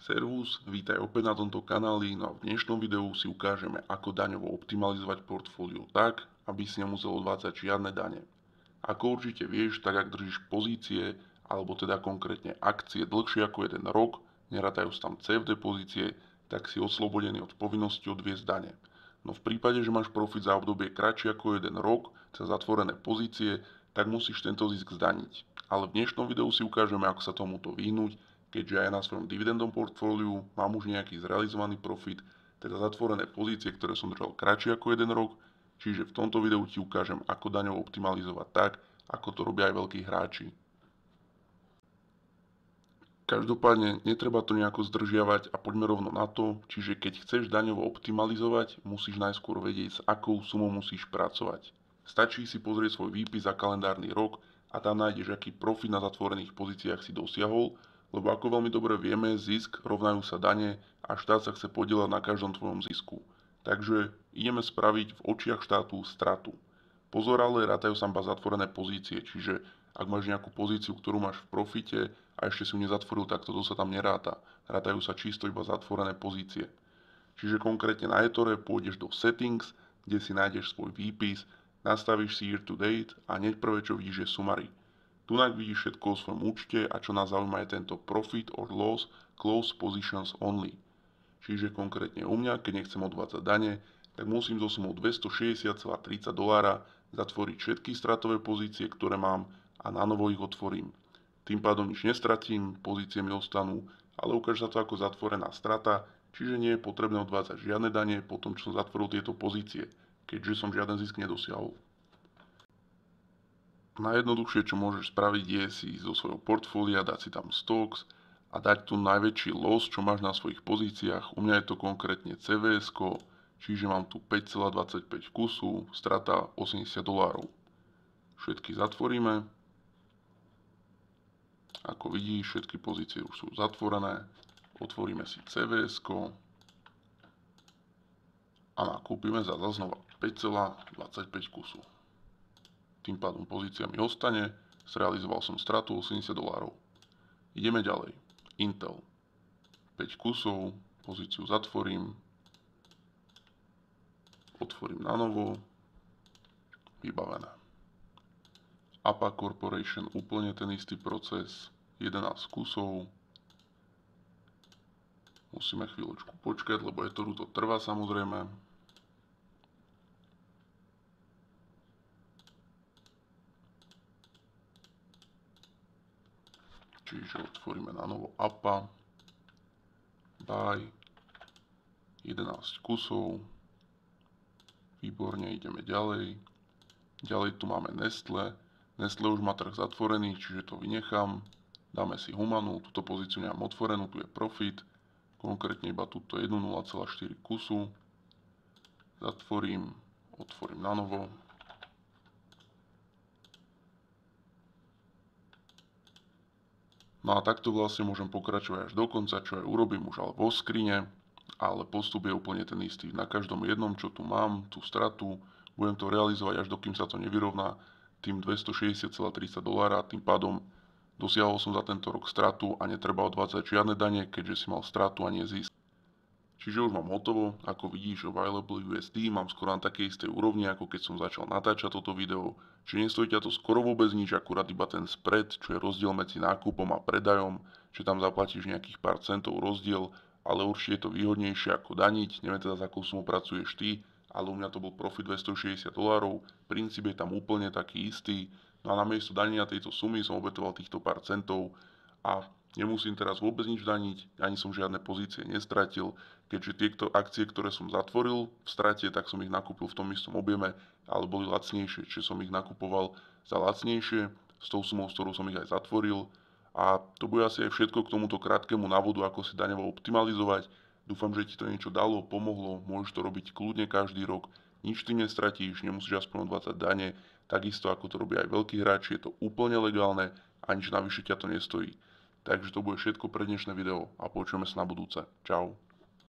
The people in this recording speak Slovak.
Servus, vítaj opäť na tomto kanáli, no a v dnešnom videu si ukážeme, ako daňovo optimalizovať portfólio tak, aby si nemusel odvádzať žiadne dane. Ako určite vieš, tak ak držíš pozície, alebo teda konkrétne akcie dlhšie ako 1 rok, nerátajú sa tam CFD pozície, tak si oslobodený od povinnosti odviesť dane. No v prípade, že máš profit za obdobie kratšie ako 1 rok, cez zatvorené pozície, tak musíš tento zisk zdaniť. Ale v dnešnom videu si ukážeme, ako sa tomuto vyhnúť, keďže aj na svojom dividendnom portfóliu mám už nejaký zrealizovaný profit, teda zatvorené pozície, ktoré som držal kratšie ako 1 rok, čiže v tomto videu ti ukážem, ako daňovo optimalizovať tak, ako to robia aj veľkí hráči. Každopádne netreba to nejako zdržiavať a poďme rovno na to, čiže keď chceš daňovo optimalizovať, musíš najskôr vedieť, s akou sumou musíš pracovať. Stačí si pozrieť svoj výpis za kalendárny rok a tam nájdeš, aký profit na zatvorených pozíciách si dosiahol, lebo ako veľmi dobre vieme, zisk rovnajú sa dane a štát sa chce podieľať na každom tvojom zisku. Takže ideme spraviť v očiach štátu stratu. Pozor, ale rátajú sa iba zatvorené pozície, čiže ak máš nejakú pozíciu, ktorú máš v profite a ešte si ju nezatvoril, tak toto sa tam neráta. Rátajú sa čisto iba zatvorené pozície. Čiže konkrétne na eToro pôjdeš do Settings, kde si nájdeš svoj výpis, nastavíš si Year to Date a hneď prvé, čo vidíš, je Summary. Tunak vidíš všetko o svojom účte a čo nás zaujíma je tento Profit or Loss Close Positions Only. Čiže konkrétne u mňa, keď nechcem odvádzať dane, tak musím so sumou $260,30 zatvoriť všetky stratové pozície, ktoré mám a na novo ich otvorím. Tým pádom nič nestratím, pozície mi ostanú, ale ukáže sa to ako zatvorená strata, čiže nie je potrebné odvádzať žiadne dane po tom, čo som zatvoril tieto pozície, keďže som žiaden zisk nedosiahol. Najjednoduchšie, čo môžeš spraviť, je si zo svojho portfólia dať si tam stocks a dať tu najväčší loss, čo máš na svojich pozíciách. U mňa je to konkrétne CVS, čiže mám tu 5,25 kusu, strata $80. Všetky zatvoríme. Ako vidíš, všetky pozície už sú zatvorené. Otvoríme si CVS a nakúpime za znova 5,25 kusu. Tým pádom pozícia mi ostane, zrealizoval som stratu $80. Ideme ďalej. Intel. 5 kusov, pozíciu zatvorím, otvorím na novo, vybavené. APA Corporation, úplne ten istý proces, 11 kusov. Musíme chvíľočku počkať, lebo eToro to trvá samozrejme. Čiže otvoríme na novo APA, buy, 11 kusov, výborne, ideme ďalej. Ďalej tu máme Nestle. Nestle už má trh zatvorený, čiže to vynechám. Dáme si Humanu, túto pozíciu nemám otvorenú, tu je profit, konkrétne iba túto 1,04 kusu. Zatvorím, otvorím na novo. No a takto vlastne môžem pokračovať až do konca, čo aj urobím už ale vo skrine, ale postup je úplne ten istý. Na každom jednom, čo tu mám, tú stratu, budem to realizovať až dokým sa to nevyrovná tým $260,30, tým pádom dosiahol som za tento rok stratu a netreba odvádzať žiadne dane, keďže si mal stratu a nie zisk. Čiže už mám hotovo, ako vidíš, Available USD mám skoro na takej istej úrovni, ako keď som začal natáčať toto video, čiže nestojí ťa to skoro vôbec nič, akurát iba ten spread, čo je rozdiel medzi nákupom a predajom, že tam zaplatíš nejakých pár centov rozdiel, ale určite je to výhodnejšie ako daniť, neviem teda za akú sumu pracuješ ty, ale u mňa to bol profit $260, princíp je tam úplne taký istý, no a namiesto danenia tejto sumy som obetoval týchto pár centov a nemusím teraz vôbec nič daniť, ani som žiadne pozície nestratil, keďže tieto akcie, ktoré som zatvoril v strate, tak som ich nakúpil v tom istom objeme, ale boli lacnejšie, čiže som ich nakupoval za lacnejšie, s tou sumou, s ktorou som ich aj zatvoril. A to bude asi aj všetko k tomuto krátkemu návodu, ako si daňovo optimalizovať. Dúfam, že ti to niečo dalo, pomohlo, môžeš to robiť kľudne každý rok, nič tým nestratíš, nemusíš aspoň odvádzať dane, takisto ako to robia aj veľkí hráči, je to úplne legálne a nič navyše ťa to nestojí. Takže to bude všetko pre dnešné video a počujeme sa na budúce. Čau.